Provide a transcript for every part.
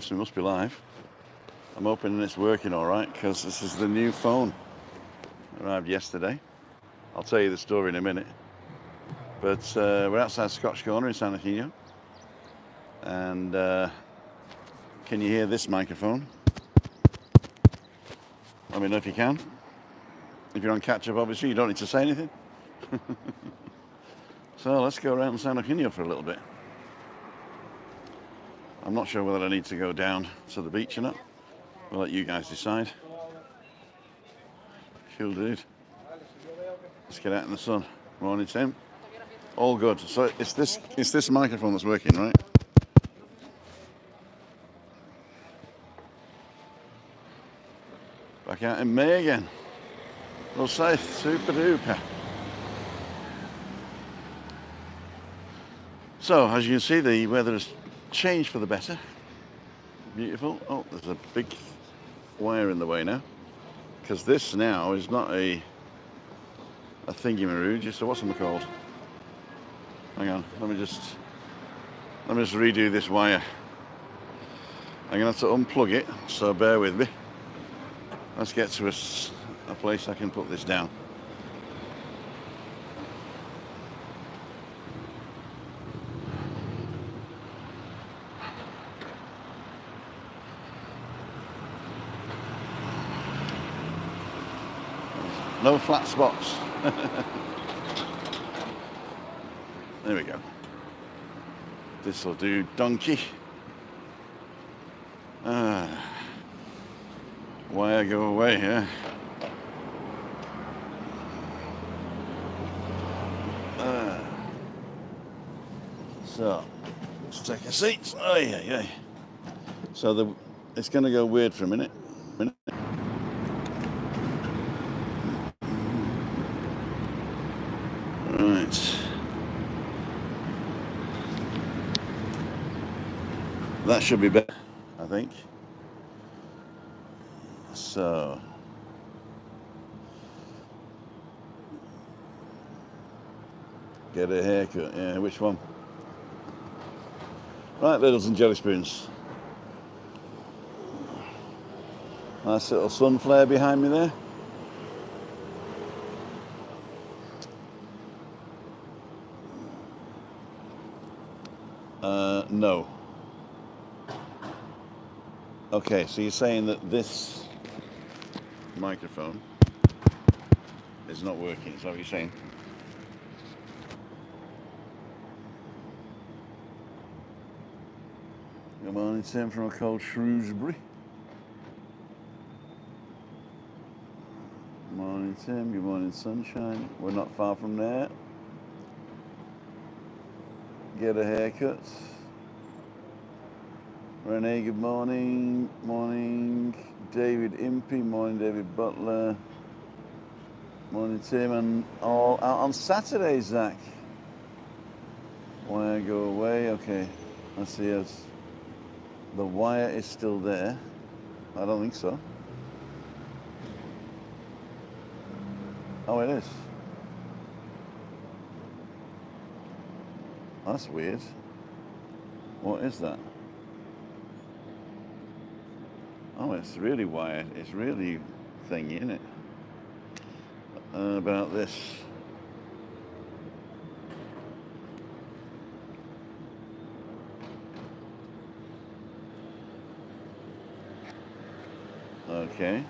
So we must be live. I'm hoping it's working all right because this is the new phone. Arrived yesterday. I'll tell you the story in a minute. But we're outside Scotch Corner in San Eugenio. And can you hear this microphone? Let me know if you can. If you're on catch-up, obviously, you don't need to say anything. So let's go around San Eugenio for a little bit. I'm not sure whether I need to go down to the beach or not. We'll let you guys decide. Cool dude. Let's get out in the sun. Morning, Tim. All good. So it's this microphone that's working, right? Back out in May again. We'll say super duper. So as you can see, the weather has changed for the better. Beautiful. Oh, there's a big wire in the way now. Because this now is not a thingy-marooge, so what's it called? Hang on, let me just redo this wire. I'm gonna have to unplug it, so bear with me. Let's get to a place I can put this down. No flat spots. There we go. This'll do, donkey. Wire go away, yeah. So, let's take a seat. Oh, yeah. So it's going to go weird for a minute. Right. That should be better, I think. So. Get a haircut, yeah, which one? Right, littles and jelly spoons. Nice little sun flare behind me there. No. Okay, so you're saying that this microphone is not working, is that what you're saying? Good morning, Tim from a cold Shrewsbury. Morning, Tim. Good morning, sunshine. We're not far from there. Get a haircut. Renee, good morning. Morning, David Impey. Morning, David Butler. Morning, Tim. And all out on Saturday, Zach. Wire go away. Okay. Let's see as the wire is still there. I don't think so. Oh, it is. That's weird. What is that? Oh, it's really wired. It's really thingy, isn't it? About this. Okay.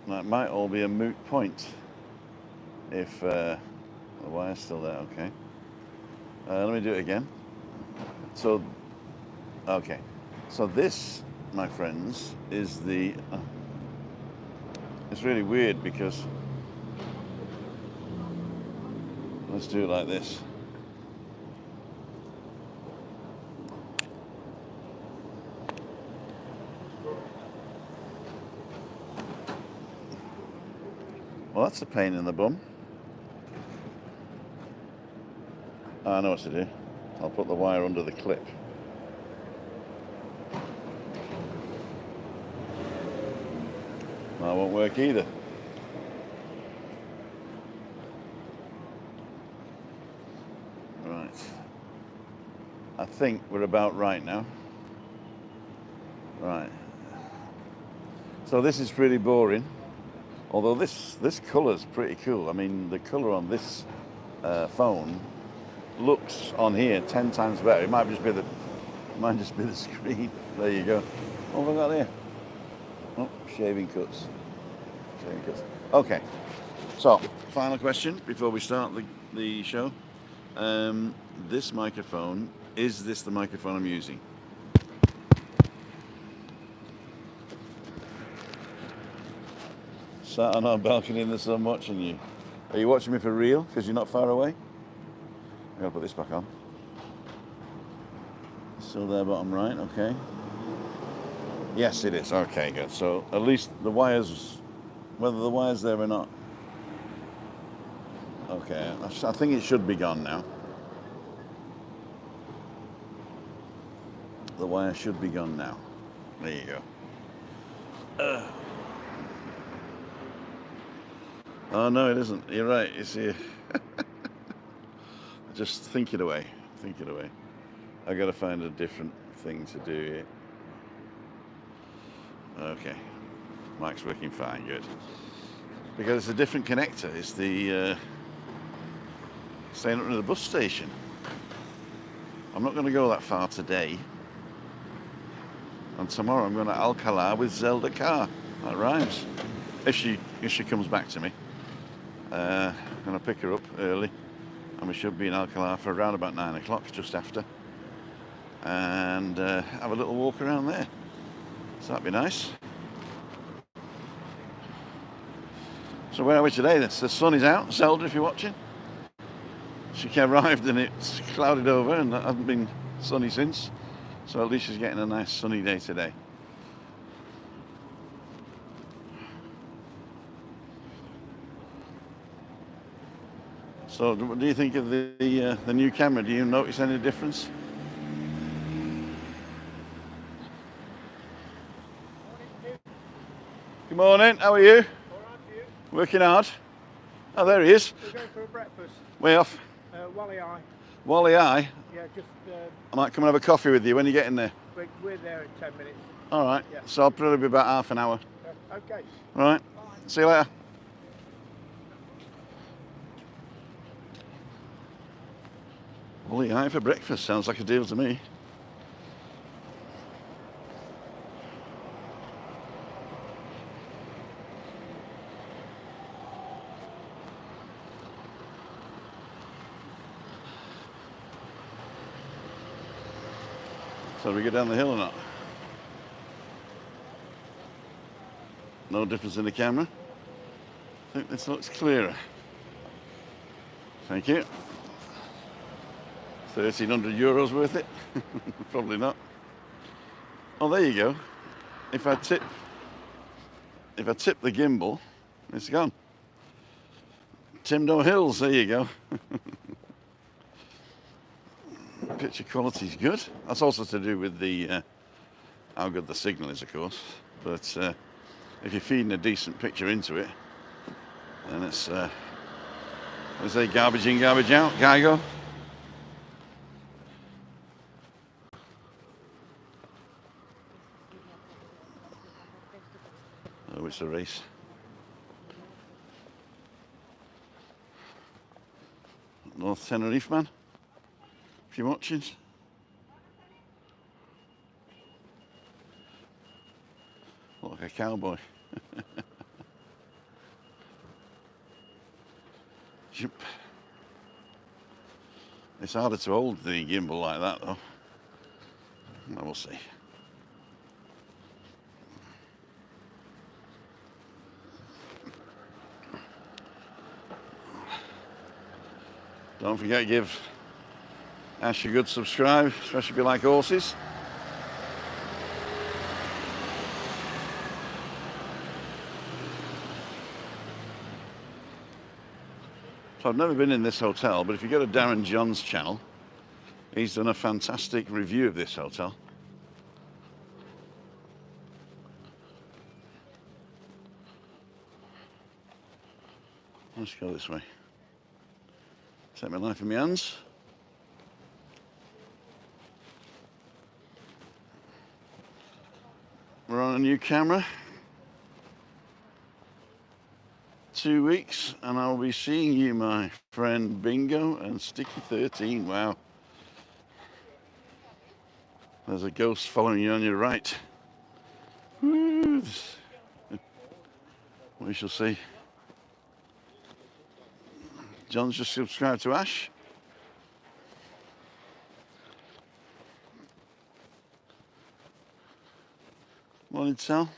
That might all be a moot point if the wire's still there. Okay. Let me do it again. So, okay. So this, my friends, is the... it's really weird because... let's do it like this. Well, that's a pain in the bum. I know what to do. I'll put the wire under the clip. That won't work either. Right. I think we're about right now. Right. So this is pretty boring. Although this colour's pretty cool. I mean, the colour on this phone looks on here 10 times better. It might just be the screen. There you go. What have I got here? Oh, shaving cuts. Shaving cuts. Okay. So, final question before we start the show. This microphone, is this the microphone I'm using? Sat on our balcony in the sun watching you. Are you watching me for real? Because you're not far away? I gotta put this back on. Still there, bottom right, okay. Yes, it is. Okay, good. So at least the wires, whether the wire's there or not. Okay, I think it should be gone now. The wire should be gone now. There you go. Oh no, it isn't. You're right. You see, just think it away. Think it away. I got to find a different thing to do here. Okay, mic's working fine. Good. Because it's a different connector. It's the staying up at the bus station. I'm not going to go that far today. And tomorrow I'm going to Alcalá with Zelda Car. That rhymes. If she comes back to me. I'm going to pick her up early. And we should be in Alcalá for around about 9 o'clock, just after. And have a little walk around there. So that'd be nice. So where are we today? The sun is out. Zelda, if you're watching. She arrived and it's clouded over and it hasn't been sunny since. So at least she's getting a nice sunny day today. So what do you think of the new camera? Do you notice any difference? Good morning, how are you? All right, you? Working hard? Oh, there he is. We're going for a breakfast. Way off. Wally Eye. Wally Eye? Yeah, just... I might come and have a coffee with you when you get in there. we're there in 10 minutes. All right. Yeah. So I'll probably be about half an hour. Okay. All right. Bye. See you later. Wally Eye for breakfast. Sounds like a deal to me. So do we go down the hill or not? No difference in the camera. I think this looks clearer. Thank you. 1,300 euros worth it? Probably not. Oh, there you go. If I tip the gimbal, it's gone. Timdo Hills, there you go. Picture quality's good. That's also to do with the how good the signal is, of course. But if you're feeding a decent picture into it, then it's what do they say, garbage in, garbage out, GIGO. Oh, it's a race. North Tenerife, man. If you're watching. Look like a cowboy. It's harder to hold the gimbal like that, though. I will see. Don't forget to give Ash a good subscribe, especially if you like horses. So I've never been in this hotel, but if you go to Darren John's channel, he's done a fantastic review of this hotel. Let's go this way. Take my life in my hands. We're on a new camera. 2 weeks, and I'll be seeing you, my friend Bingo and Sticky 13. Wow. There's a ghost following you on your right. Woo. We shall see. John's just subscribed to Ash. Morning, Sal.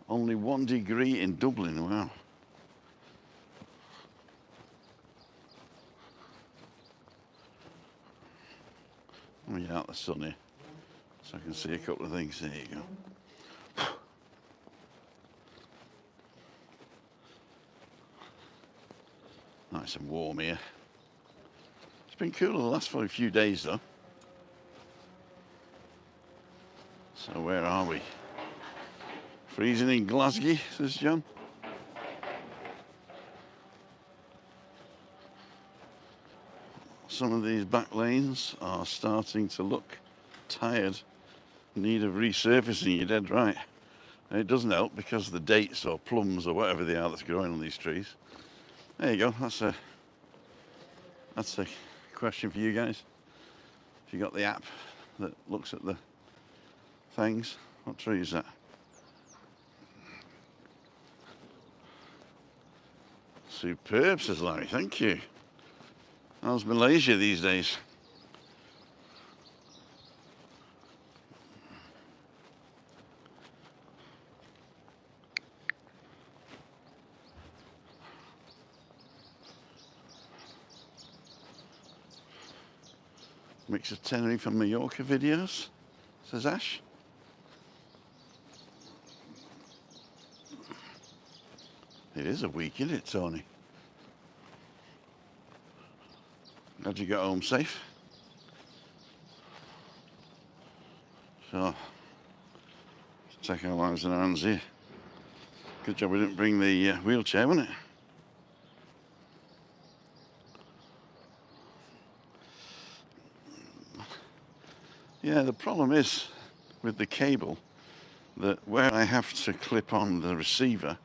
Only 1 degree in Dublin, wow. Let me get out the sun here so I can see a couple of things. There you go. Nice and warm here. It's been cooler the last few days though. So where are we? Freezing in Glasgow, says John. Some of these back lanes are starting to look tired, need of resurfacing. You're dead right. And it doesn't help because the dates or plums or whatever they are that's growing on these trees. There you go. That's a question for you guys. If you got the app that looks at the things, what tree is that? Superb, says Larry. Thank you. How's Malaysia these days? Mix of Tenerife and Mallorca videos, says Ash. It is a week, isn't it, Tony? Glad you got home safe. So, let's take our lives in our hands here. Good job we didn't bring the wheelchair, wasn't it? Yeah, the problem is with the cable that where I have to clip on the receiver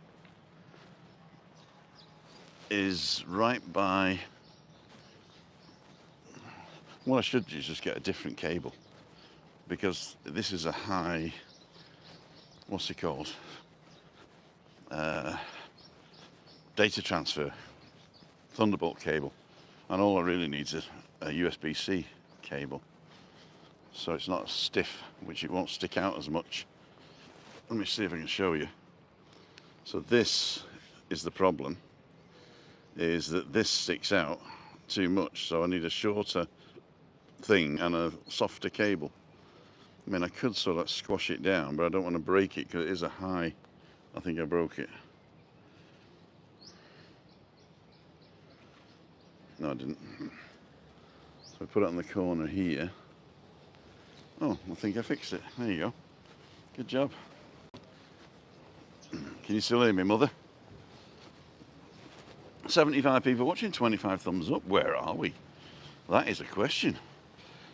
is right by. What I should do is just get a different cable because this is a high, what's it called? Data transfer, Thunderbolt cable. And all I really need is a USB-C cable. So it's not stiff, which it won't stick out as much. Let me see if I can show you. So this is the problem, is that this sticks out too much. So I need a shorter thing and a softer cable. I mean, I could sort of squash it down, but I don't want to break it because it is a high. I think I broke it. No, I didn't. So I put it on the corner here. Oh, I think I fixed it. There you go. Good job. Can you still hear me, Mother? 75 people watching, 25 thumbs up. Where are we? That is a question.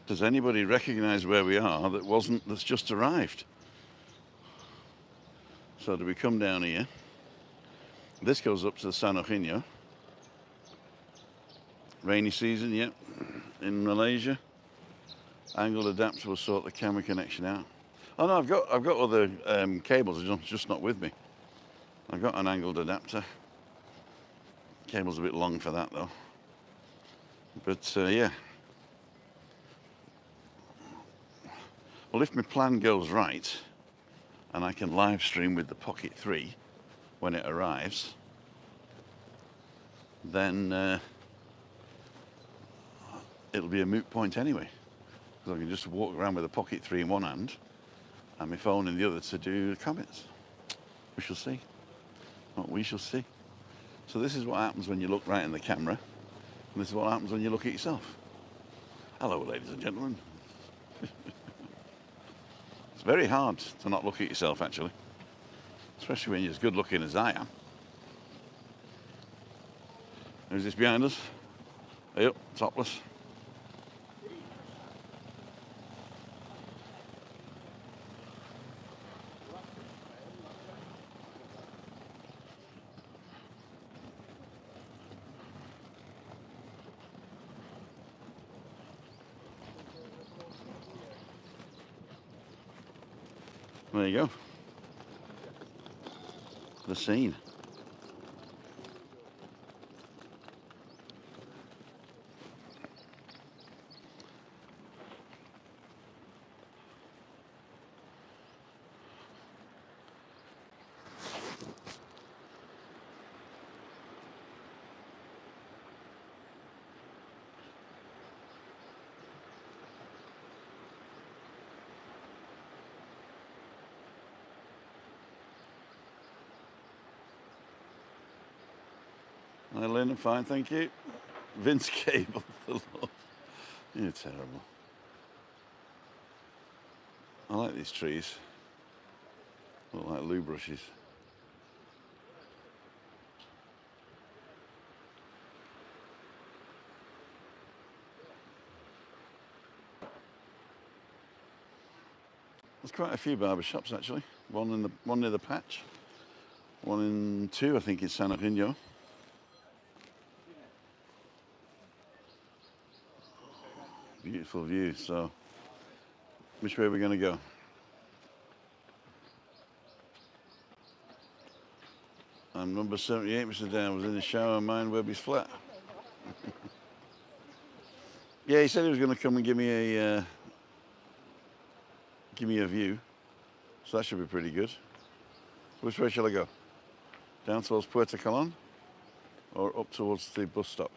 Does anybody recognise where we are that's just arrived? So do we come down here? This goes up to the San Eugenio. Rainy season, yep. In Malaysia. Angled adapter will sort the camera connection out. Oh no, I've got other cables, just not with me. I've got an angled adapter. Cable's a bit long for that though. But yeah. Well, if my plan goes right, and I can live stream with the Pocket 3 when it arrives, then it'll be a moot point anyway. Because I can just walk around with a Pocket 3 in one hand and my phone in the other to do the comments. We shall see. What we shall see. So this is what happens when you look right in the camera. And this is what happens when you look at yourself. Hello, ladies and gentlemen. It's very hard to not look at yourself, actually. Especially when you're as good looking as I am. Who's this behind us? Yep, topless. There you go. The scene. Hi, Lynn, I'm fine, thank you. Vince Cable, the Lord. You're terrible. I like these trees. Look like loo brushes. There's quite a few barber shops actually. One near the patch. One in two, I think, in San Eugenio. Beautiful view. So, which way are we going to go? I'm number 78, Mr. Dan. Was in the shower and mine Webby's flat. Yeah, he said he was going to come and give me a view. So that should be pretty good. Which way shall I go? Down towards Puerto Colon or up towards the bus stop?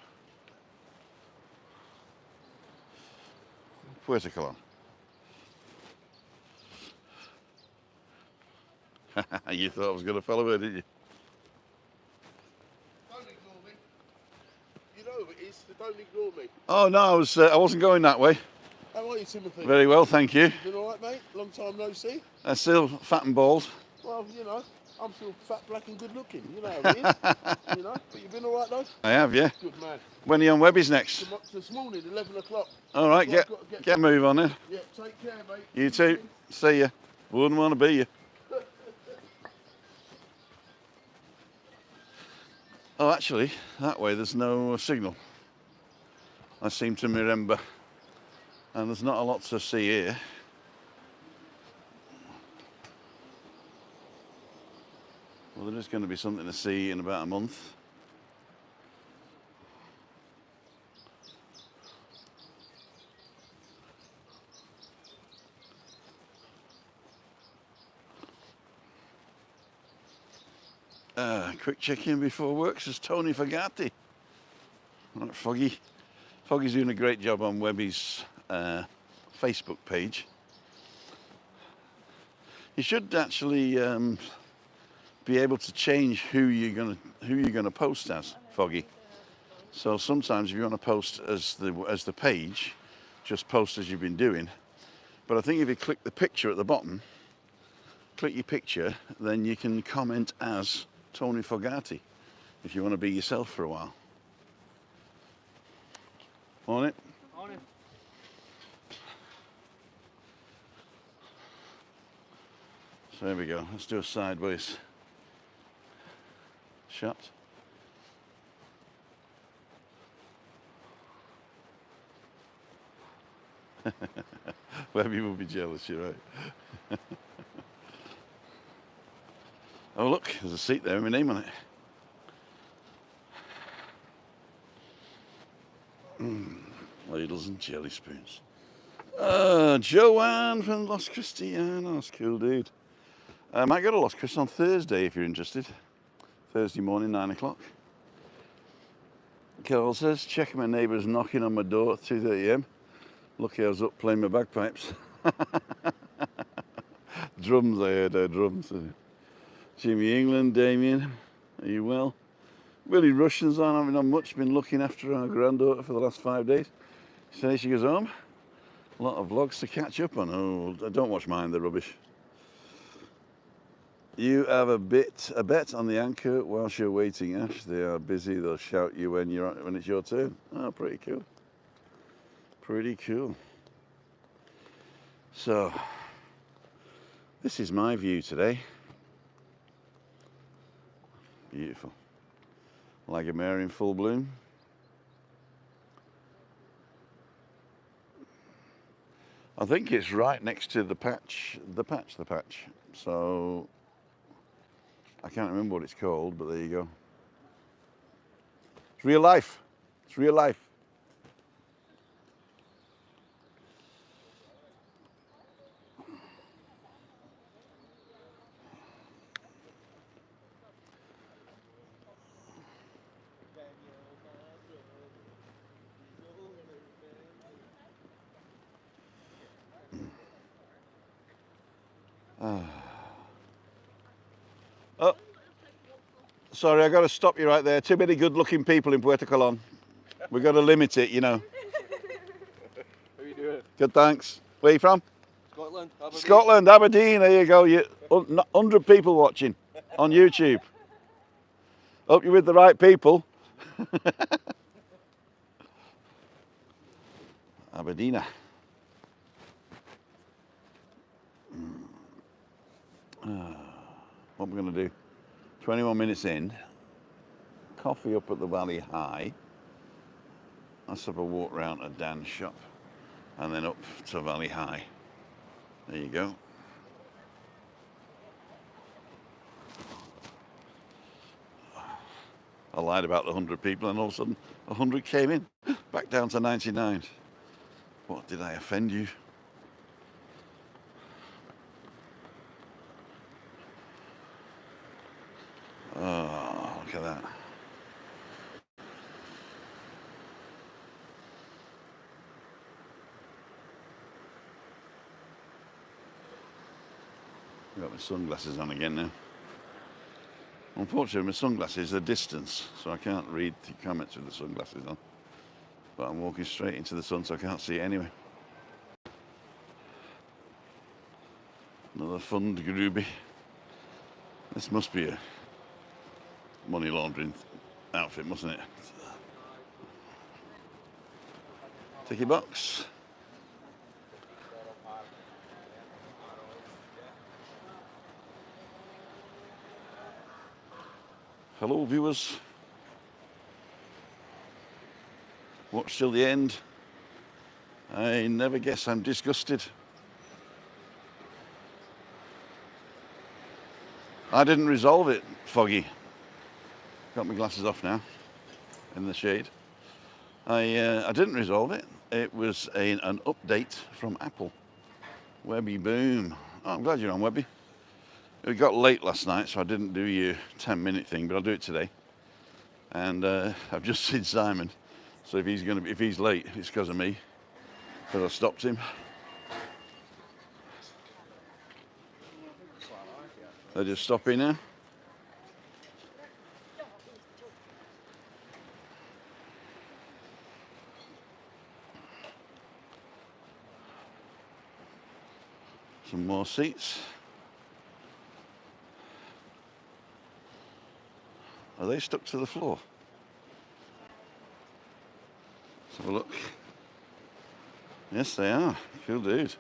Puerto Colon. You thought I was going to follow her, didn't you? Don't ignore me. You know who it is, so don't ignore me. Oh no, I wasn't going that way. How are you, Timothy? Very well, thank you. You been all right, mate? Long time no see. I'm still fat and bald. Well, you know, I'm still fat, black and good looking. You know how it is. You know, but you've been all right, though? I have, yeah. Good man. When are you on Webby's next? This morning, 11 o'clock. All right, So get a move on then. Yeah, take care, mate. You too. See ya. Wouldn't want to be you. Oh, actually, that way there's no signal. I seem to remember. And there's not a lot to see here. Well, there is going to be something to see in about a month. Quick check-in before work, says Tony Fagati. Right, Foggy. Foggy's doing a great job on Webby's Facebook page. You should actually be able to change who you're gonna post as, Foggy. So sometimes if you want to post as the page, just post as you've been doing. But I think if you click the picture at the bottom, click your picture, then you can comment as Tony Fogati if you want to be yourself for a while. On it? On it. So there we go. Let's do a sideways shot. Webby will be jealous, you're right. Oh look, there's a seat there with my name on it. Ladles and jelly spoons. Joanne from Los Cristianos, cool dude. I might go to Los Cristianos on Thursday if you're interested. Thursday morning, 9 o'clock. Carol says, check my neighbours knocking on my door at 2:30 AM. Lucky I was up playing my bagpipes. Drums, I heard, drums. Jimmy England, Damien, are you well? Willie Russian's on, haven't done much, been looking after our granddaughter for the last 5 days. Today she goes home. A lot of vlogs to catch up on. Oh, I don't watch mine, they're rubbish. You have a bet on the anchor whilst you're waiting, Ash. They are busy, they'll shout you when it's your turn. Oh, pretty cool. Pretty cool. So, this is my view today. Beautiful. Lagomare in full bloom. I think it's right next to the patch. So I can't remember what it's called, but there you go. It's real life. It's real life. Oh, sorry, I got to stop you right there. Too many good-looking people in Puerto Colón. We've got to limit it, you know. How you doing? Good, thanks. Where are you from? Scotland. Aberdeen. Scotland, Aberdeen. There you go. 100 people watching on YouTube. Hope you're with the right people. Aberdeen. What we're going to do, 21 minutes in, coffee up at the Valley High. Let's have a walk round a Dan's shop and then up to Valley High. There you go. I lied about the 100 people and all of a sudden 100 came in. Back down to 99. What, did I offend you? Oh, look at that. I've got my sunglasses on again now. Unfortunately, my sunglasses are distance, so I can't read the comments with the sunglasses on. But I'm walking straight into the sun, so I can't see it anyway. Another fund groovy. This must be a money laundering outfit, mustn't it? Ticket box. Hello, viewers. Watch till the end. I never guess I'm disgusted. I didn't resolve it, Foggy. Got my glasses off now, in the shade. I didn't resolve it. It was an update from Apple. Webby boom. Oh, I'm glad you're on, Webby. It got late last night, so I didn't do your 10-minute thing, but I'll do it today. And I've just seen Simon, so if he's late, it's because of me, because I stopped him. They're just stopping now. Some more seats. Are they stuck to the floor? Let's have a look. Yes, they are. Cool dude.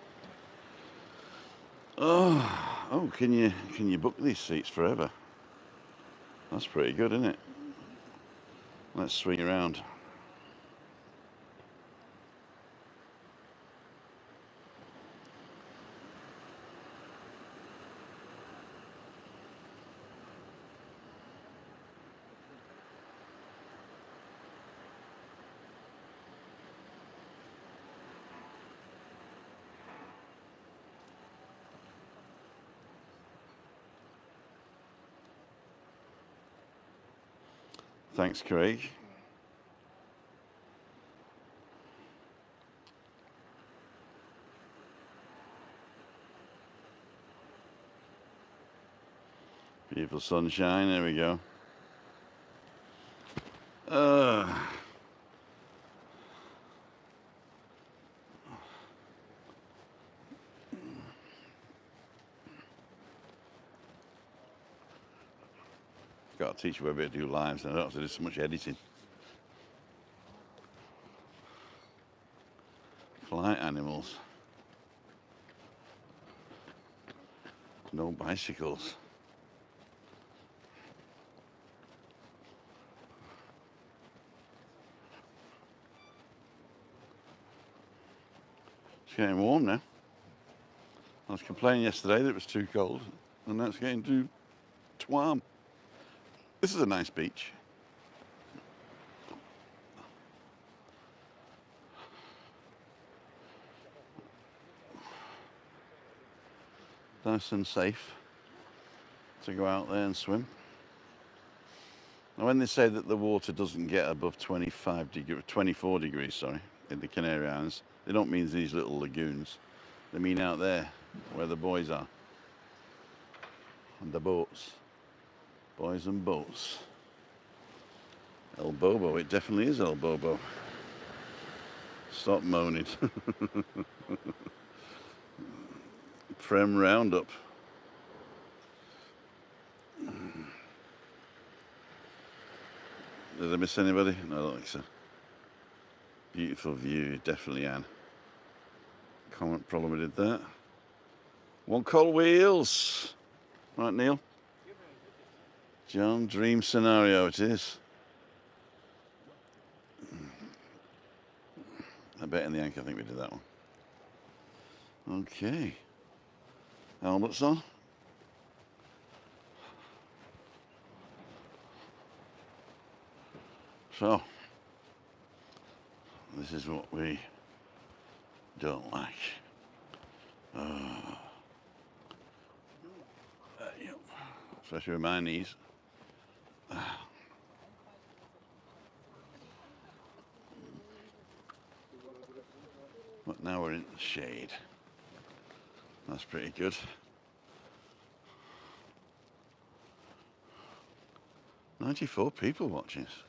Oh, can you book these seats forever? That's pretty good, isn't it? Let's swing around. Thanks, Craig. Beautiful sunshine, there we go. Got to teach Webby how to do lives, and I don't have to do so much editing. Flight animals. No bicycles. It's getting warm now. I was complaining yesterday that it was too cold, and now it's getting too warm. This is a nice beach. Nice and safe to go out there and swim. Now, when they say that the water doesn't get above 24 degrees, sorry, in the Canary Islands, they don't mean these little lagoons. They mean out there where the boys are. And the boats. Boys and boats. El Bobo, it definitely is El Bobo. Stop moaning. Prem Roundup. Did I miss anybody? No, I don't think so. Beautiful view, definitely Anne. Comment problem we did that. One call wheels. Right, Neil? John, dream scenario it is. I bet in the Yank, I think we did that one. Okay. Helmets on. So, this is what we don't like. Yep. Especially with my knees. But now we're in the shade. That's pretty good. "94 people watching us.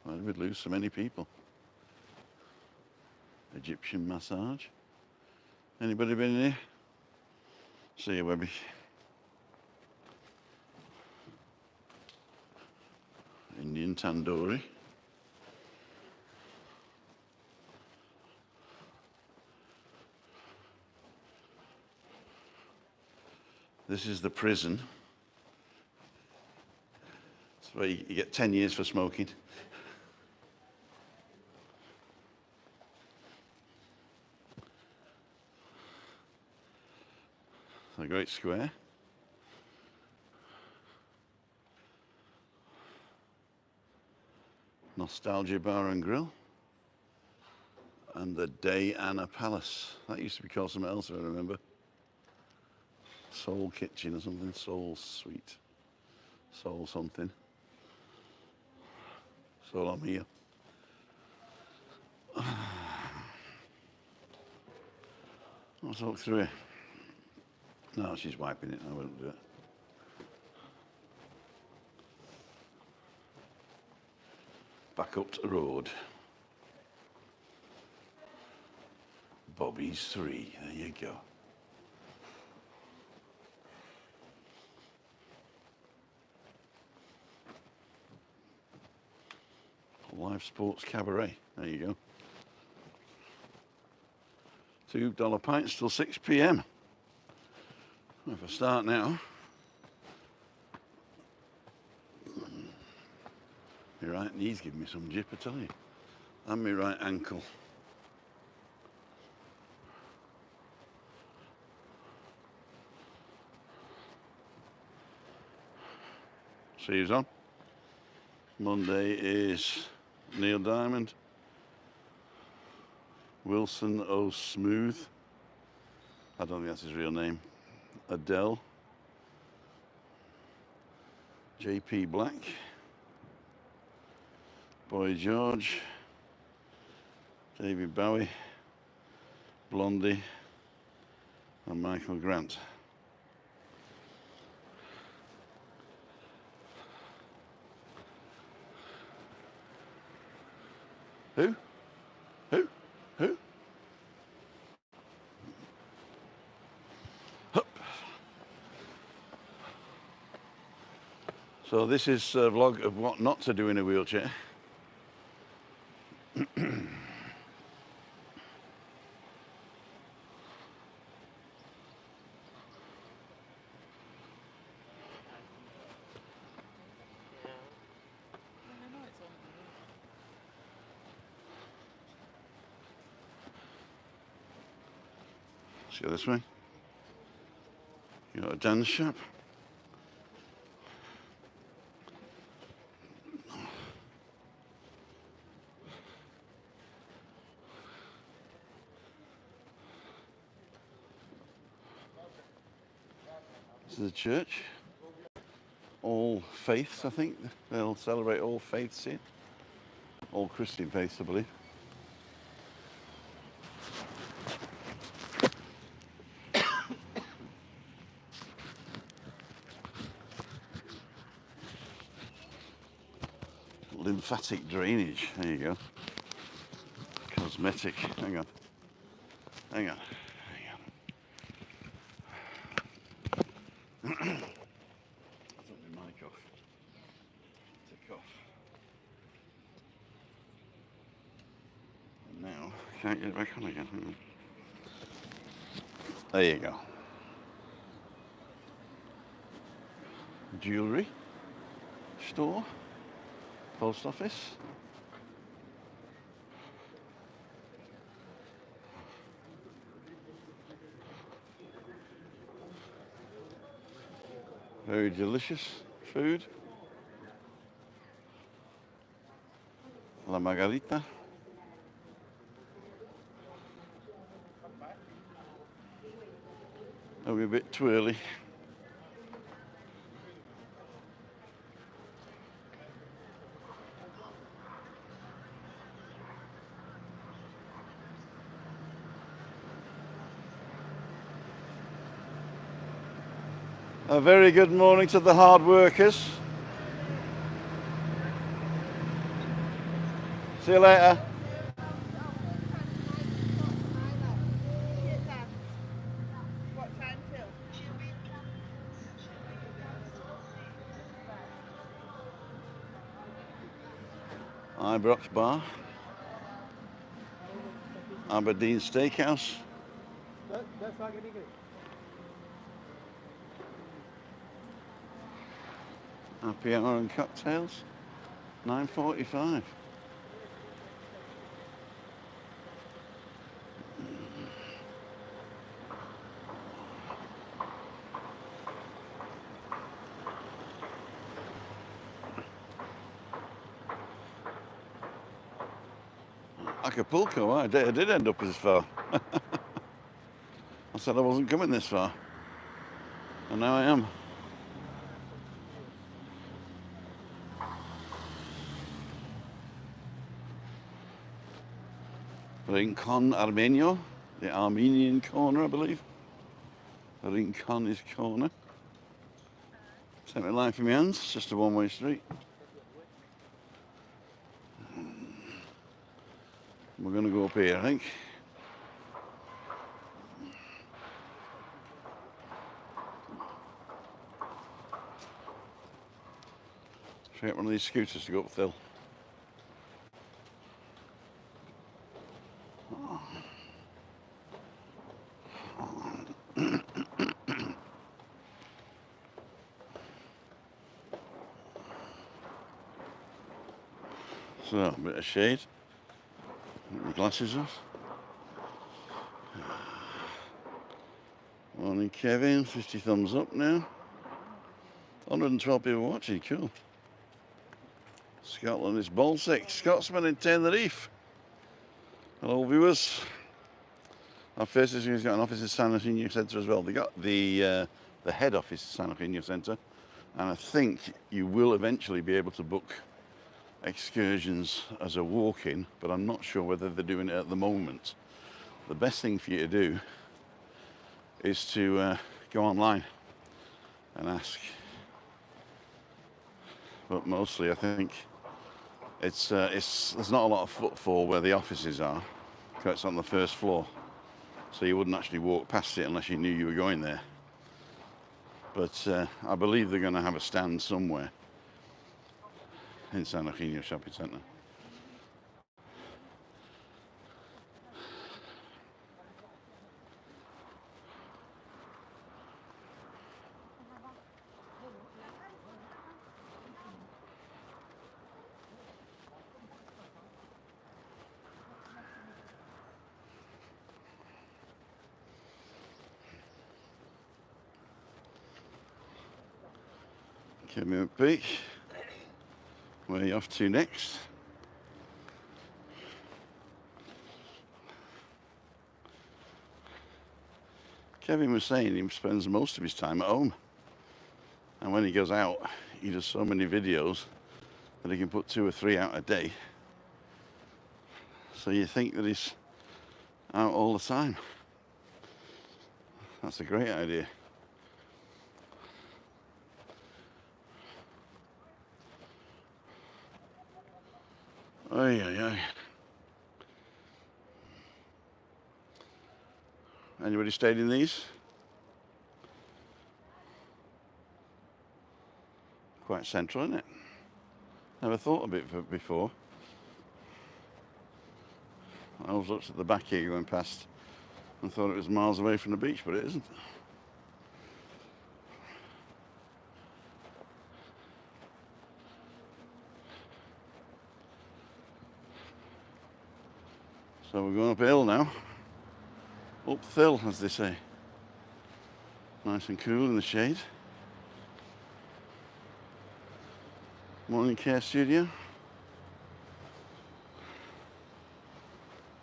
Why did we lose so many people? Egyptian massage. Anybody been in here? See you, Webby. Indian tandoori. This is the prison. It's where you get 10 years for smoking. A great square. Nostalgia Bar and Grill. And the Diana Palace. That used to be called something else, if I remember. Soul Kitchen or something. Soul Sweet. Soul something. Soul on here. Let's walk through here. No, she's wiping it. I wouldn't do it. Back up to the road. Bobby's 3. There you go. Live Sports Cabaret. There you go. $2 pints till 6 p.m. If I start now, my right knee's giving me some jip, I tell you, and my right ankle. See who's on. Monday is Neil Diamond, Wilson O. Smooth, I don't think that's his real name, Adele, J.P. Black, Boy George, David Bowie, Blondie, and Michael Grant. Who? Who? Who? Hup. So this is a vlog of what not to do in a wheelchair. Let's go this way. You got a dance shop. This is a church. All faiths, I think. They'll celebrate all faiths here. All Christian faiths, I believe. Lymphatic drainage. There you go. Cosmetic. Hang on. Hang on. I took my mic off. Took off. And now I can't get it back on again. Hang on. There you go. Jewellery store. Post office. Very delicious food. La Margarita. Are we a bit too early? A very good morning to the hard workers. See you later. What time till? Ibrox Bar. Aberdeen Steakhouse. That's like anything. Happy hour and cocktails. 9:45. Acapulco, I did end up this far. I said I wasn't coming this far. And now I am. Rincon Armenio, the Armenian corner, I believe. Rincon is corner. Take my life in my hands, it's just a one-way street. We're going to go up here, I think. Should I get one of these scooters to go up the hill? So, a bit of shade. Take my glasses off. Morning, Kevin. 50 thumbs up now. 112 people watching. Cool. Scotland is Baltic. Scotsman in Tenerife. Hello, viewers. Our first is he's got an office at San Eugenio Centre as well. They got the head office at San Eugenio Centre, and I think you will eventually be able to book excursions as a walk-in, but I'm not sure whether they're doing it at the moment. The best thing for you to do is to go online and ask. But mostly, I think it's there's not a lot of footfall where the offices are, because it's on the first floor, so you wouldn't actually walk past it unless you knew you were going there. But I believe they're going to have a stand somewhere in San Eugenio Shopping Centre. Kevin McPeak. Where are you off to next? Kevin was saying he spends most of his time at home. And when he goes out, he does so many videos that he can put 2 or 3 out a day. So you think that he's out all the time. That's a great idea. Oy, oy, oy. Anybody stayed in these? Quite central, isn't it? Never thought of it before. I always looked at the back here going past and thought it was miles away from the beach, but it isn't. So we're going uphill now. Up thill, as they say. Nice and cool in the shade. Morning care studio.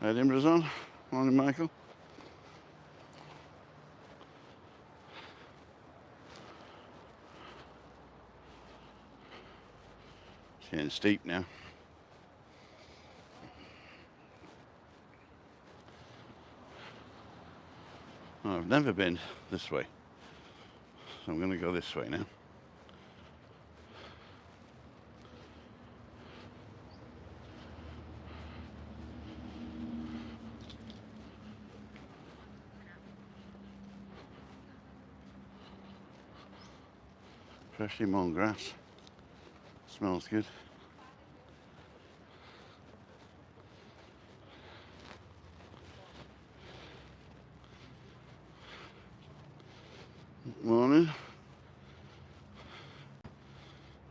Edinburgh's on. Morning, Michael. It's getting steep now. Oh, I've never been this way, so I'm going to go this way now. Freshly mown grass. Smells good. Morning.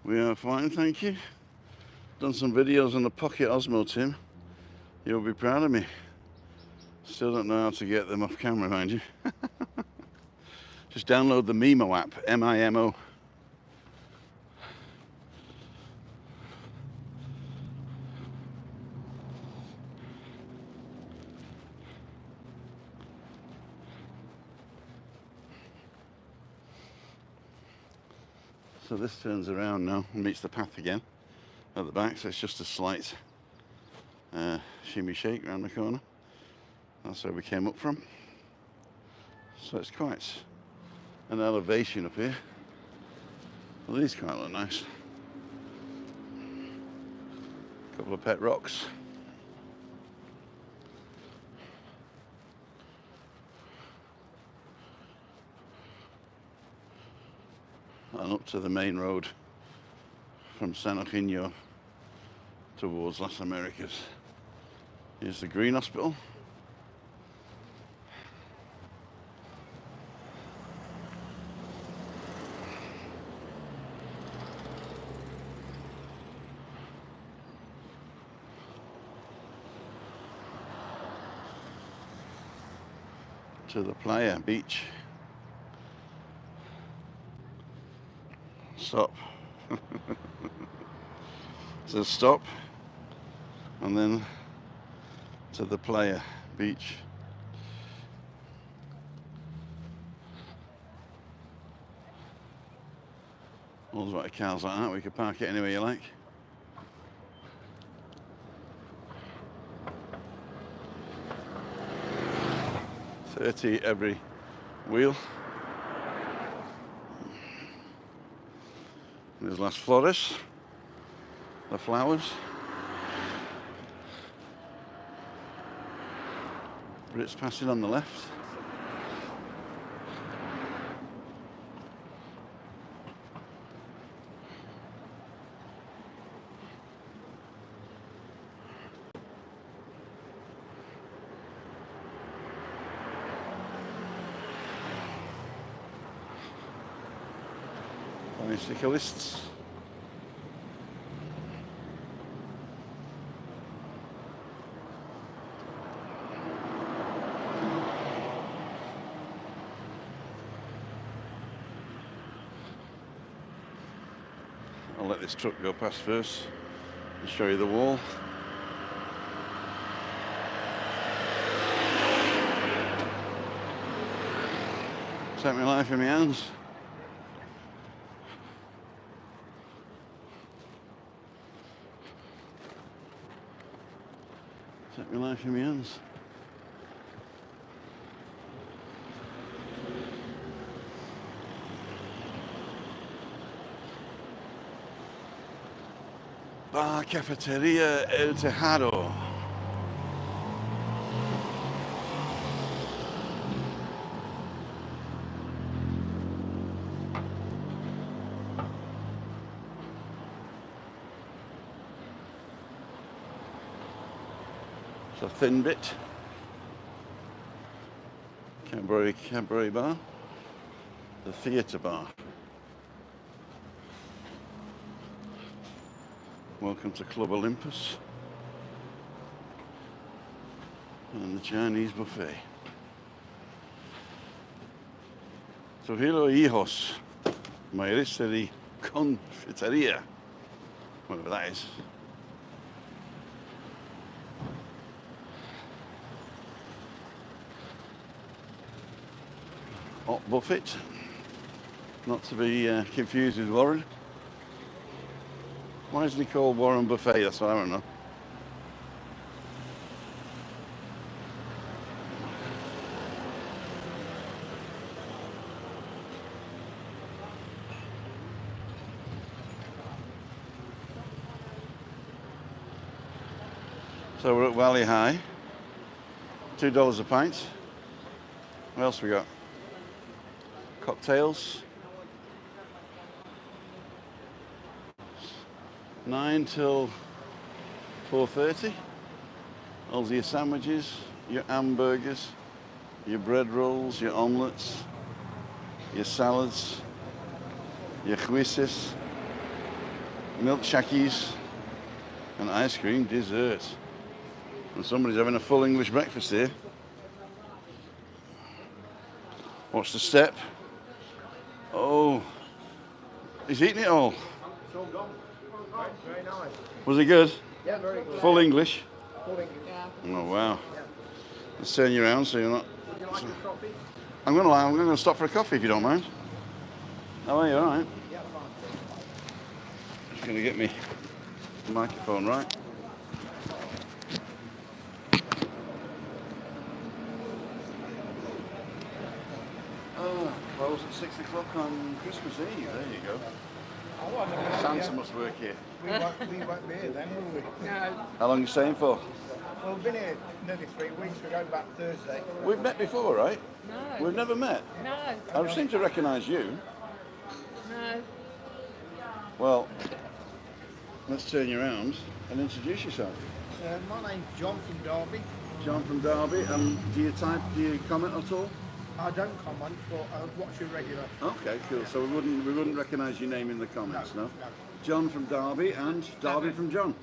We are fine, thank you. Done some videos on the Pocket Osmo, Tim. You'll be proud of me. Still don't know how to get them off camera, mind you. Just download the Mimo app, M-I-M-O. So this turns around now and meets the path again at the back, so it's just a slight shimmy shake around the corner. That's where we came up from. So it's quite an elevation up here. Well, these quite look nice. A couple of pet rocks. And up to the main road from San Eugenio towards Las Americas. Here's the Green Hospital. To the Playa Beach. Stop. So stop, and then to the Playa Beach. All the cars like that, we could park it anywhere you like. $30 every wheel. There's Las Flores, the flowers. Brits passing on the left. Bicyclists. I'll let this truck go past first and show you the wall. Take my life in my hands. Take my life in my hands. Bar Cafeteria El Tejado. It's a thin bit. Cabaret bar. The theatre bar. Welcome to Club Olympus and the Chinese buffet. So hello hijos, mayorista de confiteria, whatever that is. Hot buffet, not to be confused with Warren. Why isn't he called Warren Buffet? That's what I don't know. So we're at Valley High. $2 a pint. What else we got? Cocktails. 9 till 4:30. All your sandwiches, your hamburgers, your bread rolls, your omelettes, your salads, your juices, milk shakis, and ice cream dessert. And somebody's having a full English breakfast here. Watch the step. Oh, he's eating it all. Very nice. Was it good? Yeah, very good. Full English? Full English. Yeah. Oh, wow. Let's turn you around so you're not... Would you like a coffee? I'm going to stop for a coffee if you don't mind. How are you? All right. Yeah, fine. Just going to get me the microphone right. Oh, close at 6 o'clock on Christmas Eve. There you go. Santa must work here. We won't be here then, will we? No. How long are you staying for? Well, we've been here nearly 3 weeks. We're going back Thursday. We've met before, right? No. We've never met. No. I seem to recognise you. No. Well, let's turn you around and introduce yourself. My name's John from Derby. John from Derby. Do you comment at all? I don't comment, but I watch you regular. Okay, cool. So we wouldn't recognise your name in the comments, no? John from Derby and Derby from John.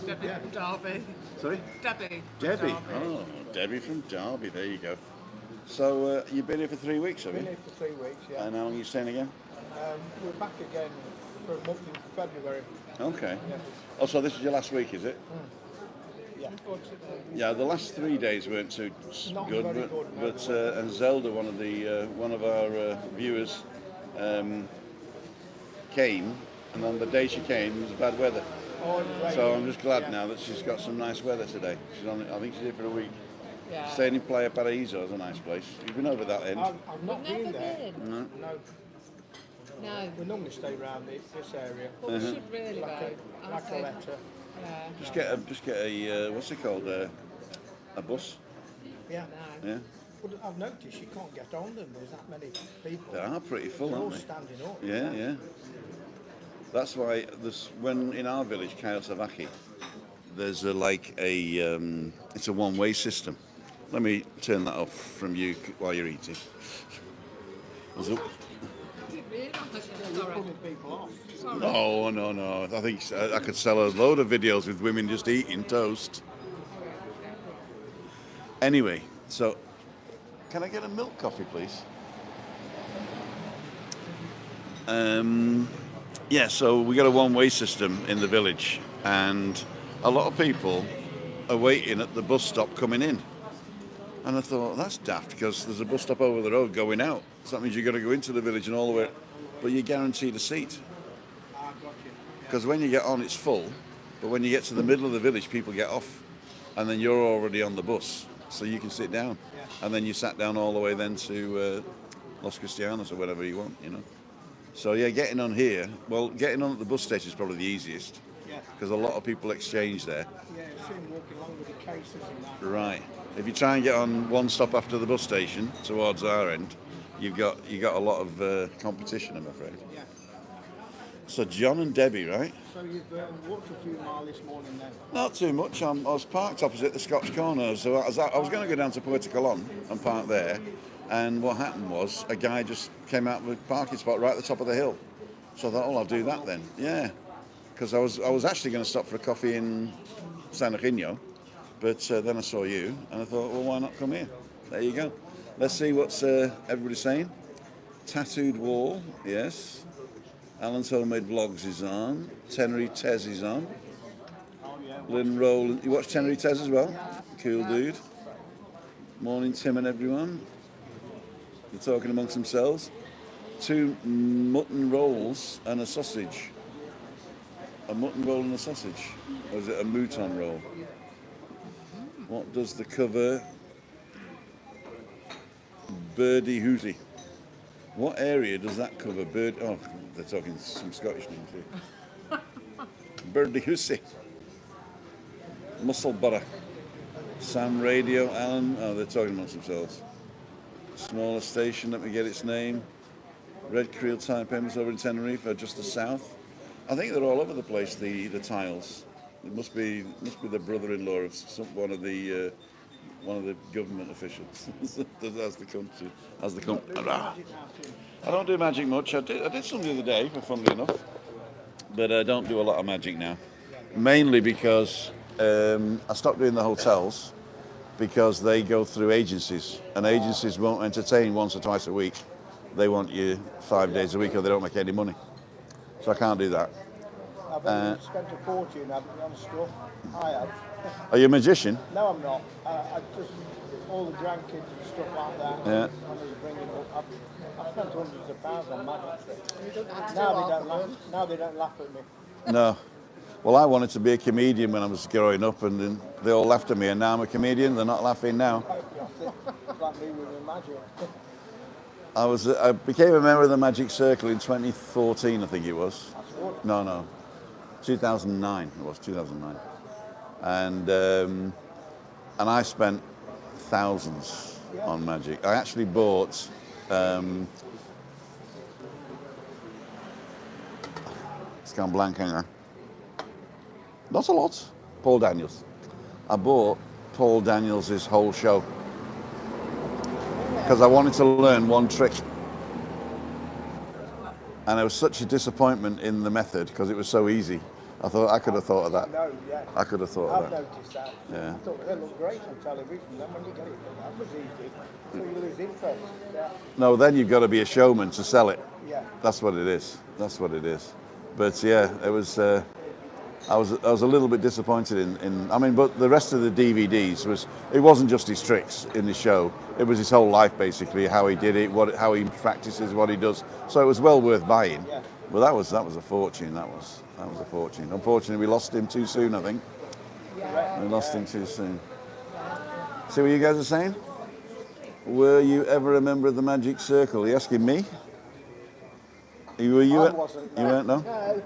Debbie from Derby. Sorry? Debbie. Debbie. Oh, Debbie from Derby. There you go. So you've been here for 3 weeks, have Been you? here for 3 weeks, yeah. And how long are you staying again? We're back again for a month in February. Okay. Yeah. Oh, so this is your last week, is it? Yeah. Yeah, the last 3 days weren't too Not good, very but, good, no. and Zelda, one of our viewers, came, and on the day she came, it was bad weather. Oh, right. So I'm just glad now that she's got some nice weather today. I think she's here for a week. Yeah. Staying in Playa Paraíso is a nice place. You've been over that end? I've not We've been never there. been. No. No. No. We normally stay around this area. But we should really Like go. a letter. Yeah. Just get a what's it called? A bus. Yeah. No. Yeah. But I've noticed you can't get on them. There's that many people. They are pretty full, They're all aren't they? standing up. Yeah, yeah. That's why when in our village, Kyle Savaki, there's it's a one-way system. Let me turn that off from you while you're eating. Was it? You're putting people off. No. I think I could sell a load of videos with women just eating toast. Anyway, so can I get a milk coffee, please? Yeah, so we got a one-way system in the village, and a lot of people are waiting at the bus stop coming in. And I thought, that's daft, because there's a bus stop over the road going out. So that means you've got to go into the village and all the way, but you're guaranteed a seat. Ah, got you. Because when you get on, it's full, but when you get to the middle of the village, people get off, and then you're already on the bus, so you can sit down. And then you sat down all the way then to Los Cristianos or whatever you want, you know. So yeah, getting on here, well, getting on at the bus station is probably the easiest, Yeah. because a lot of people exchange there. Yeah, soon walking along with the cases and that. Right. If you try and get on one stop after the bus station towards our end, you got a lot of competition, I'm afraid. Yeah. So John and Debbie, right? So you've walked a few miles this morning then? Not too much. I was parked opposite the Scotch Corner, so I was going to go down to Puerto Colon and park there. And what happened was a guy just came out of a parking spot right at the top of the hill. So I thought, oh, I'll do that then. Yeah, because I was actually going to stop for a coffee in San Eugenio, but then I saw you and I thought, well, why not come here? There you go. Let's see what's everybody's saying. Tattooed Wall, yes. Alan's Homemade Vlogs is on. Tenerife Tez is on. Oh, yeah. Lynn Rowland. You watch Tenerife Tez as well? Cool dude. Morning, Tim and everyone. They're talking amongst themselves. 2 mutton rolls and a sausage. A mutton roll and a sausage. Or is it a mouton roll? What does the cover? Birdie Hootie. What area does that cover? Oh, they're talking some Scottish names here. Birdie Hootie. Muscle butter. Sam Radio, Alan. Oh, they're talking amongst themselves. Smaller station, let me get its name. Red Creel Tire Payments over in Tenerife, just the south. I think they're all over the place, the tiles. It must be the brother-in-law of one of the government officials. as the country. I don't do magic much. I did some the other day, funnily enough. But I don't do a lot of magic now. Mainly because I stopped doing the hotels because they go through agencies, and agencies won't entertain once or twice a week. They want you 5 days a week or they don't make any money. So I can't do that. I bet you've spent a fortune, haven't you, on stuff? I have. Are you a magician? No, I'm not. I just, all the grandkids and stuff like that. Yeah. When they bring it up, I've spent hundreds of pounds on magic tricks. You don't have to Now do they half don't of laugh. them. Now they don't laugh at me. No. Well, I wanted to be a comedian when I was growing up, and then they all laughed at me, and now I'm a comedian. They're not laughing now. It's like me with my magic. I became a member of the Magic Circle in 2014, I think it was. That's good. No, 2009. It was 2009, and I spent thousands on magic. I actually bought. It's gone blank, hang on. Not a lot. Paul Daniels. I bought Paul Daniels' whole show because I wanted to learn one trick. And it was such a disappointment in the method because it was so easy. I thought I could have thought of that. No, yeah. I could have thought I've of that. noticed that. Yeah. I thought they look great on television. Then when you get it, that was easy. So you lose interest. Yeah. No, then you've got to be a showman to sell it. Yeah. That's what it is. That's what it is. But yeah, it was. I was a little bit disappointed in. I mean, but the rest of the DVDs it wasn't just his tricks in the show. It was his whole life basically, how he did it, how he practices, what he does. So it was well worth buying. Yeah. But that was a fortune. That was a fortune. Unfortunately, we lost him too soon. I think we lost him too soon. See what you guys are saying? Were you ever a member of the Magic Circle? Are you asking me? Were you? I wasn't. You weren't, no? No.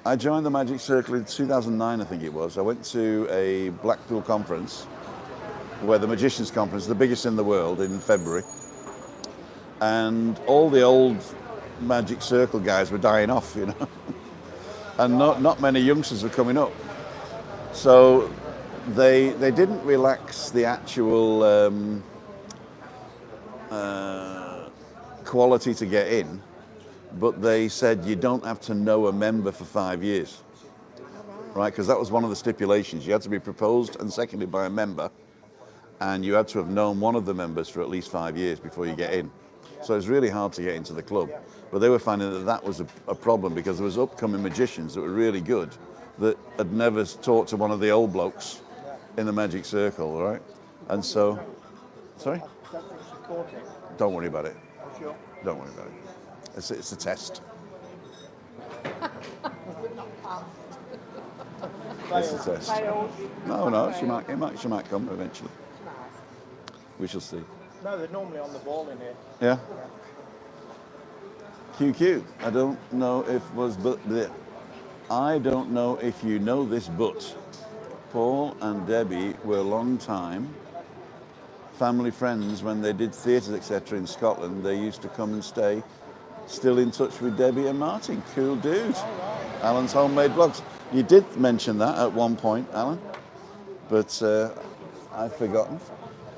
I joined the Magic Circle in 2009, I think it was. I went to a Blackpool conference, where the Magicians Conference, the biggest in the world, in February. And all the old Magic Circle guys were dying off, you know. And not many youngsters were coming up. So they didn't relax the actual quality to get in. But they said you don't have to know a member for 5 years, right? Because that was one of the stipulations. You had to be proposed and seconded by a member, and you had to have known one of the members for at least 5 years before you get in. So it's really hard to get into the club. But they were finding that that was a problem because there was upcoming magicians that were really good that had never talked to one of the old blokes in the magic circle, right? And so, sorry? Don't think she caught it. Don't worry about it. Oh, sure. Don't worry about it. It's a test. It's a test. No, she might come eventually. We shall see. No, they're normally on the ball in here. Yeah. QQ. I don't know if you know this, but Paul and Debbie were long time family friends when they did theatres, etc. in Scotland. They used to come and stay. Still in touch with Debbie and Martin. Cool dude. Alan's homemade blogs. You did mention that at one point, Alan, but I've forgotten.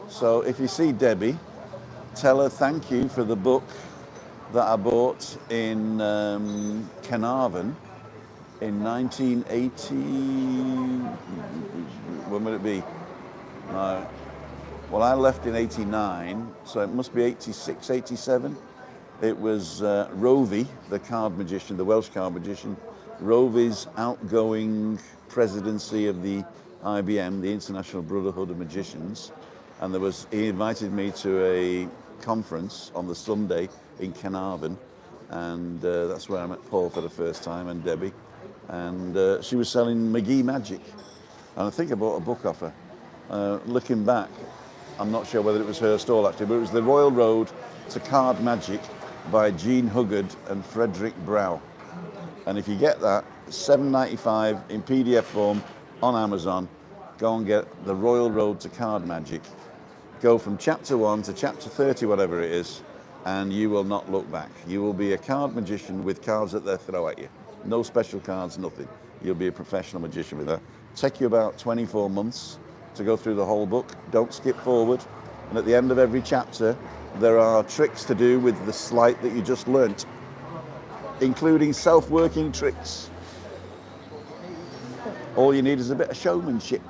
So if you see Debbie, tell her thank you for the book that I bought in Carnarvon in 1980. When would it be? No. Well, I left in 89, so it must be 86, 87. It was Rovey, the card magician, the Welsh card magician, Rovey's outgoing presidency of the IBM, the International Brotherhood of Magicians, and he invited me to a conference on the Sunday in Carnarvon, and that's where I met Paul for the first time, and Debbie, and she was selling McGee Magic, and I think I bought a book off her. Looking back, I'm not sure whether it was her stall actually, but it was The Royal Road to Card Magic by Jean Huggard and Frederick Brow. And if you get that, $7.95 in PDF form on Amazon. Go and get The Royal Road to Card Magic. Go from chapter 1 to chapter 30, whatever it is, and you will not look back. You will be a card magician with cards that they throw at you. No special cards, nothing. You'll be a professional magician with that. Take you about 24 months to go through the whole book. Don't skip forward. And at the end of every chapter, there are tricks to do with the sleight that you just learnt, including self-working tricks. All you need is a bit of showmanship.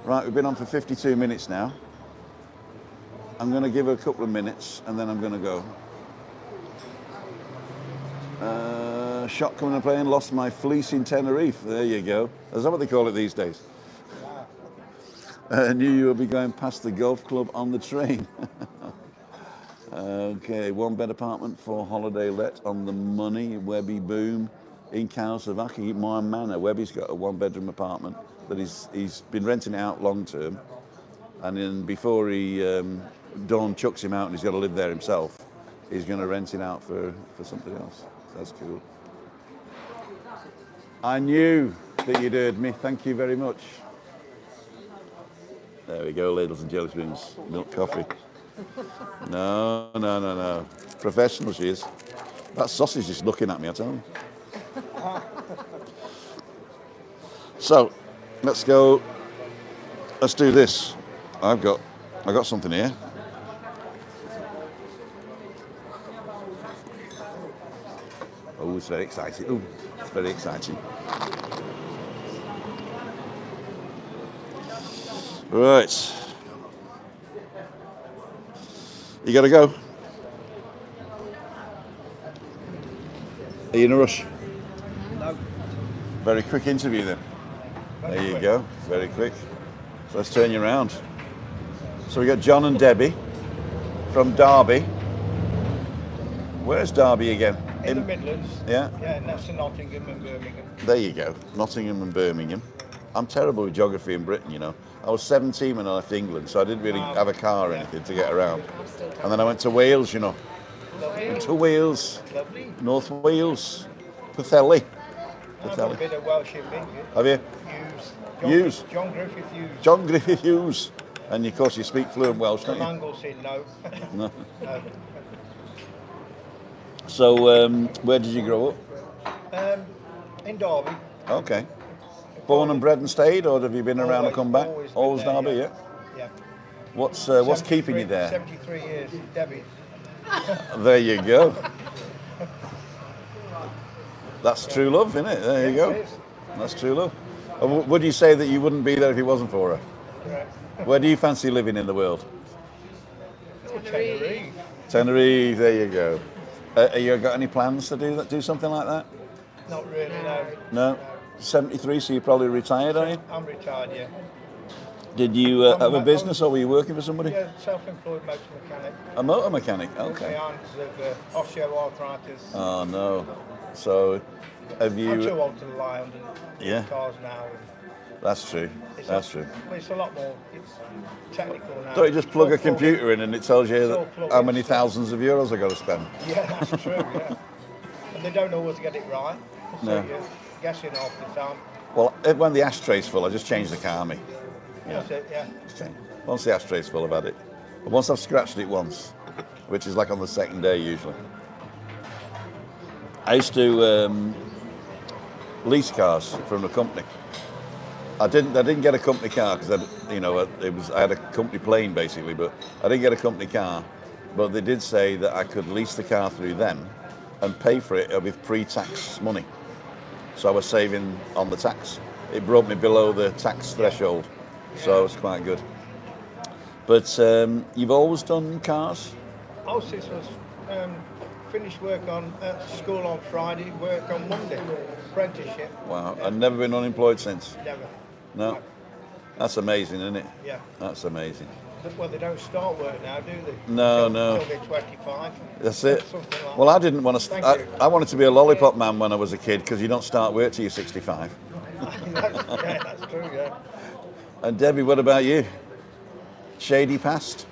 Right, we've been on for 52 minutes now. I'm going to give her a couple of minutes and then I'm going to go. Shot coming and playing, lost my fleece in Tenerife. There you go. Is that what they call it these days? Knew you would be going past the golf club on the train. Okay, one bed apartment for holiday let on the money. Webby boom in Karlsvaki, my manor. Webby's got a one bedroom apartment that he's been renting out long term, and then before Dawn chucks him out and he's got to live there himself, he's going to rent it out for something else. That's cool. I knew that you'd heard me. Thank you very much. There we go, ladles and jelly spoons, milk coffee. No. Professional she is. That sausage is looking at me, I tell you. So, let's go. Let's do this. I've got something here. Oh, it's very exciting. Oh, it's very exciting. Right. You gotta go. Are you in a rush? No. Very quick interview then. There you go. Very quick. So let's turn you around. So we got John and Debbie from Derby. Where's Derby again? In the Midlands. Yeah. Yeah, and that's Nottingham and Birmingham. There you go. Nottingham and Birmingham. I'm terrible with geography in Britain, you know. I was 17 when I left England, so I didn't really have a car or anything to get around. And then I went to Wales, you know. Went to Wales. Lovely. North Wales. Pwllheli. I've got a bit of Welsh in me. Have you? Hughes. Hughes. John Griffith Hughes. John Griffith Hughes. And of course you speak fluent Welsh, don't you? Anglesey, no. No. No. So, where did you grow up? In Derby. Okay. Born and bred and stayed, or have you been around and come back? Always been there, Derby, yeah? Yeah. What's keeping you there? 73 years, Debbie. There you go. That's true love, isn't it? There you go. It is. That's true love. Would you say that you wouldn't be there if it wasn't for her? Correct. Where do you fancy living in the world? Tenerife. Tenerife, there you go. You got any plans to do that? Do something like that? Not really, no. No. 73, so you're probably retired, are you? I'm retired, yeah. Did you have a business, or were you working for somebody? Yeah, self-employed motor mechanic. A motor mechanic. My Okay. aunt's of osteoarthritis. Oh no. So, have I'm you? too old to rely on Yeah. cars now. That's true. That's true. Well, it's a lot more. It's technical now. Don't you just plug a It's all computer in and it tells you It's all that plug-in how many stuff. thousands of euros I got to spend? Yeah, that's true. Yeah, and they don't always get it right. So No. you're guessing half the time. Well, when the ashtray's full, I just change the car me. That's it. Yeah. Just change. Once the ashtray's full, I've had it. But once I've scratched it once, which is like on the second day usually. I used to lease cars from a company. I didn't get a company car because I had a company plane basically, but I didn't get a company car. But they did say that I could lease the car through them and pay for it with pre-tax money. So I was saving on the tax. It brought me below the tax threshold, so it's quite good. But you've always done cars? Oh, since I was finished work on at school on Friday, work on Monday, apprenticeship. Wow, I've never been unemployed since. Never. No, that's amazing, isn't it? Yeah. That's amazing. Well, they don't start work now, do they? No, Till- no. Till they're 25. That's it. Something like Well, I didn't want to. Thank you. I wanted to be a lollipop man when I was a kid because you don't start work till you're 65. that's true, yeah. And Debbie, what about you? Shady past?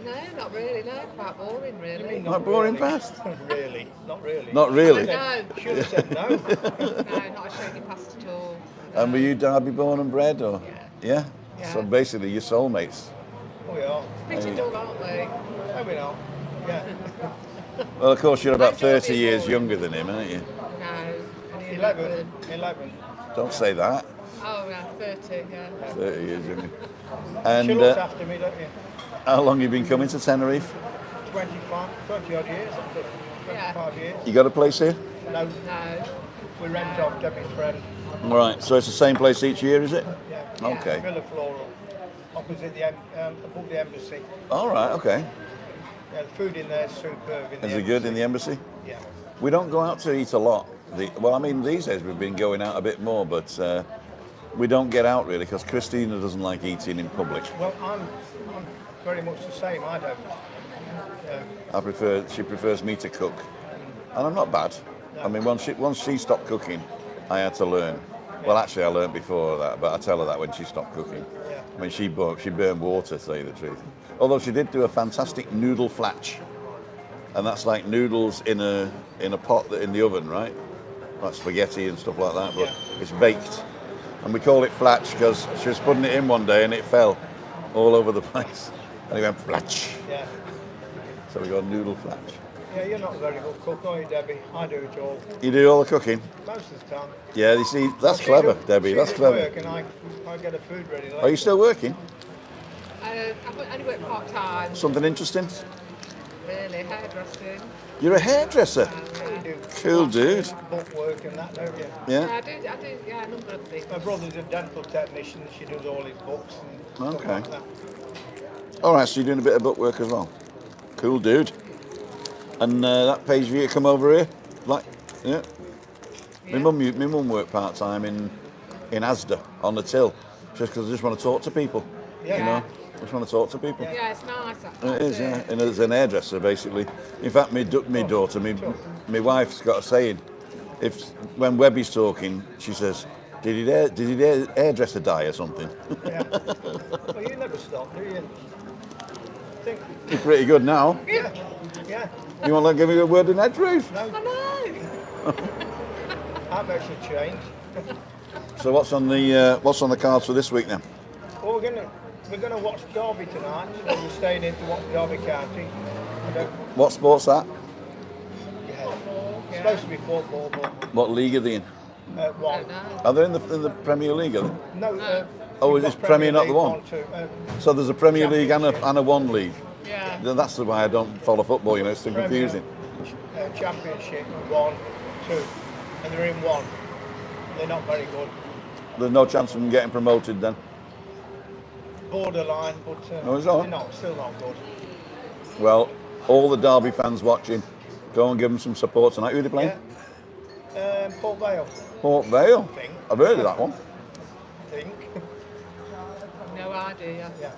No, not really. No, quite boring, really. Not boring past? Really, not really. Not really. No, Should have said no. no, not a shady past at all. And were you Derby born and bred, or? Yeah. Yeah. So basically, you're soulmates. We are. Pretty dull, aren't we? No, we are. Yeah. Well, of course, you're about I enjoy 30 being years bored. younger than him, aren't you? No, only 11. 11. Don't say that. Oh, yeah, 30, yeah. 30 years younger. She And looks after me, don't you? how long have you been coming to Tenerife? 25, 20 odd years, I think. 25 years. You got a place here? No, No. we rent off Debbie's friend. Right, so it's the same place each year, is it? Yeah. Okay. Villa Floral, opposite the above the embassy. All right, okay. Yeah, the food in there is superb. Is it good in the embassy? Yeah. We don't go out to eat a lot. Well, I mean, these days we've been going out a bit more, but we don't get out really because Christina doesn't like eating in public. Well, I'm very much the same. I don't. She prefers me to cook, and I'm not bad. I mean, once she stopped cooking, I had to learn. Well, actually, I learned before that, but I tell her that when she stopped cooking. Yeah. I mean, she burned water, to tell you the truth. Although she did do a fantastic noodle flatch, and that's like noodles in a pot in the oven, right? Like spaghetti and stuff like that, but it's baked. And we call it flatch because she was putting it in one day and it fell all over the place. And it went flatch. Yeah. So we got noodle flatch. Yeah, you're not a very good cook, are you, Debbie? I do it all. You do all the cooking? Most of the time. Yeah, you see, that's She clever, does- Debbie, she that's does clever. Work and I get the food ready. Are you still working? I only work part-time, Something interesting? really, hairdressing. You're a hairdresser? You do Cool dude. book work and that, don't you? Yeah, Yeah? I do, yeah, a number of things. My brother's a dental technician. She does all his books and stuff Okay. like that. All right, so you're doing a bit of book work as well. Cool dude. And that pays for you to come over here? Like, yeah? Yeah. My mum worked part-time in Asda on the till, just because I just want to talk to people. Yeah. You know, I just want to talk to people. Yeah, it's nice. It is, yeah. And as an hairdresser, basically. In fact, my daughter, my wife's got a saying. When Webby's talking, she says, "Did your hairdresser die or something?" Yeah. Well, you never stop, do you? Think, You're pretty good now. yeah. Yeah. You want to give me a word in edgeways? No, I know. that makes a change. So what's on the cards for this week then? Well, we're gonna watch Derby tonight. So we're staying in to watch Derby County. I don't- What sport's that? Yeah. It's supposed to be football, but What league are they in? one. Are they in the Premier League? Are they? No. Oh, we've is got Premier not the League, one? too. So there's a Premier League and a one league. Yeah. That's why I don't follow football. You know, it's too confusing. Championship 1, 2, and they're in one. They're not very good. There's no chance of them getting promoted then. Borderline, but No, it's not. they're not, still not good. Well, All the Derby fans watching, go and give them some support tonight. Who are they playing? Yeah. Port Vale, Port Vale. I think. I've heard of that one. I think. No idea. Yeah.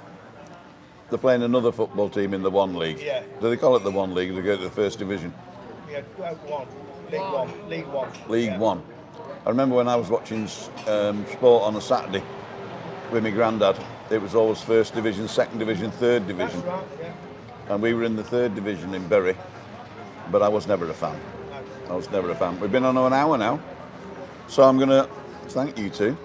They're playing another football team in the One League. Yeah. Do they call it the One League? They go to the First Division. Yeah, one. League One. League Yeah. One. I remember when I was watching sport on a Saturday with my granddad, it was always First Division, Second Division, Third Division. That's right, yeah. And we were in the Third Division in Bury, but I was never a fan. No. I was never a fan. We've been on an hour now, so I'm going to thank you two.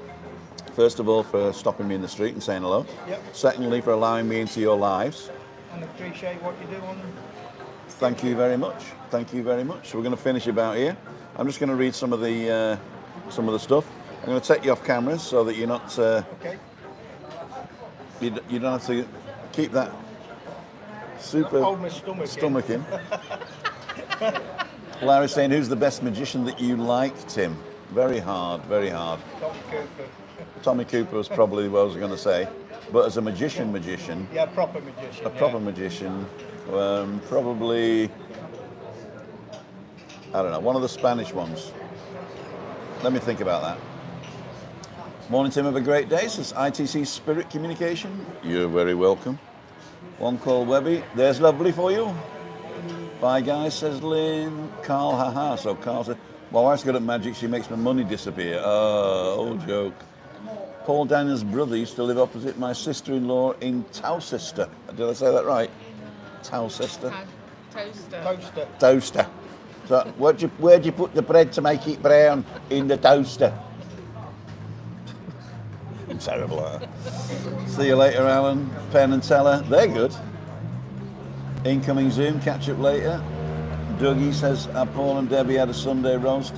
First of all, for stopping me in the street and saying hello. Yep. Secondly, for allowing me into your lives. And appreciate what you do on. Thank you very much. Thank you very much. We're going to finish about here. I'm just going to read some of the stuff. I'm going to take you off cameras so that you're not. Okay. You don't have to keep that super Hold my stomach in. Larry's saying, who's the best magician that you like, Tim? Very hard, very hard. Tommy Cooper. Tommy Cooper was probably what I was going to say. But as a magician, Yeah, proper magician. a proper magician, probably, I don't know, one of the Spanish ones. Let me think about that. Morning, Tim, have a great day, says ITC Spirit Communication. You're very welcome. One called Webby, there's lovely for you. Bye, guys, says Lynn. Carl, haha. So Carl said, my wife's good at magic, she makes my money disappear. Oh, old joke. Paul Daniel's brother used to live opposite my sister-in-law in Towcester. Did I say that right? Towcester. Toaster. Toaster. So where'd you put the bread to make it brown? In the toaster. I'm terrible at that. See you later, Alan. Penn and Teller. They're good. Incoming Zoom. Catch up later. Dougie says, Paul and Debbie had a Sunday roast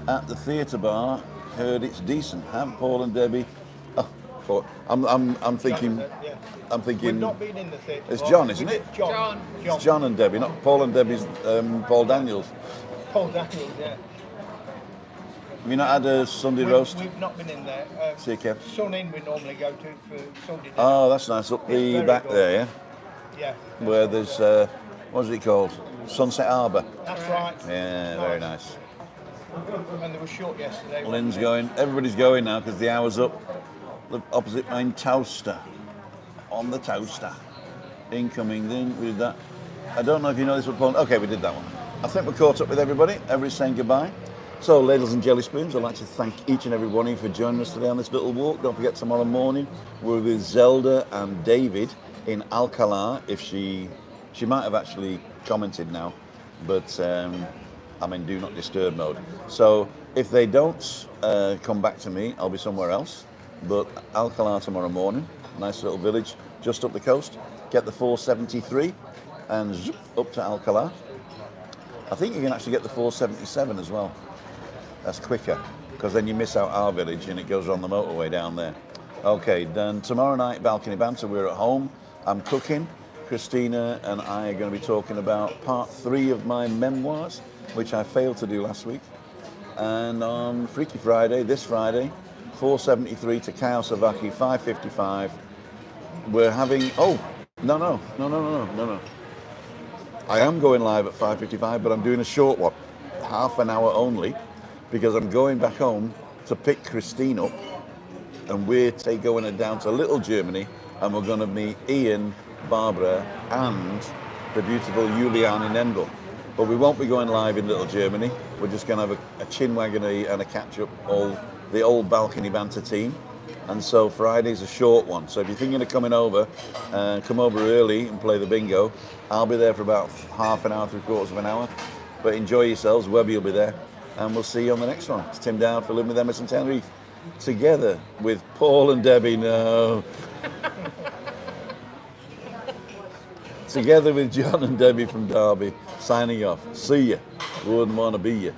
at the theatre bar. Heard it's decent. Have Paul and Debbie. Oh, I'm thinking. Yeah. I'm thinking. We've not been in the theatre. It's John, isn't it? John. It's John and Debbie, not Paul and Debbie's. Paul Daniels. Paul Daniels, yeah. Have you not had a Sunday roast? We've not been in there. See you, Kev. Sun Inn we normally go to for Sunday dinner. Oh, that's nice. Up the very back good. there, yeah? Yeah. Where there's, what's it called? Sunset Harbour. That's right. Yeah, very nice. And they were short yesterday. Lynn's going, everybody's going now because the hour's up. The opposite mine, Towster. On the Towster. Incoming, then we did that. I don't know if you know this one. Okay, we did that one. I think we're caught up with everybody. Everybody's saying goodbye. So, ladies and jelly spoons, I'd like to thank each and every one of you for joining us today on this little walk. Don't forget, tomorrow morning we're with Zelda and David in Alcalá. If she might have actually commented now, but I'm in do not disturb mode. So if they don't come back to me, I'll be somewhere else. But Alcalá tomorrow morning, nice little village just up the coast. Get the 473 and zoop, up to Alcalá. I think you can actually get the 477 as well. That's quicker, because then you miss out our village and it goes on the motorway down there. Okay, then tomorrow night, Balcony Banter, we're at home. I'm cooking. Christina and I are going to be talking about part 3 of my memoirs, which I failed to do last week. And on Freaky Friday, this Friday, 473 to Kawasaki, 555. We're having, no. I am going live at 5:55, but I'm doing a short one, half an hour only, because I'm going back home to pick Christine up, and we're going down to Little Germany, and we're going to meet Ian, Barbara, and the beautiful Juliane in Endel. But we won't be going live in Little Germany. We're just going to have a chin waggery and a catch up, all the old Balcony Banter team. And so Friday's a short one. So if you're thinking of coming over, come over early and play the bingo. I'll be there for about half an hour, 3/4 of an hour. But enjoy yourselves. Webby will be there. And we'll see you on the next one. It's Tim Dowd for Living with Emerson Tenerife. Together with Paul and Debbie. No. Together with John and Debbie from Derby. Signing off. See ya. Wouldn't want to be ya.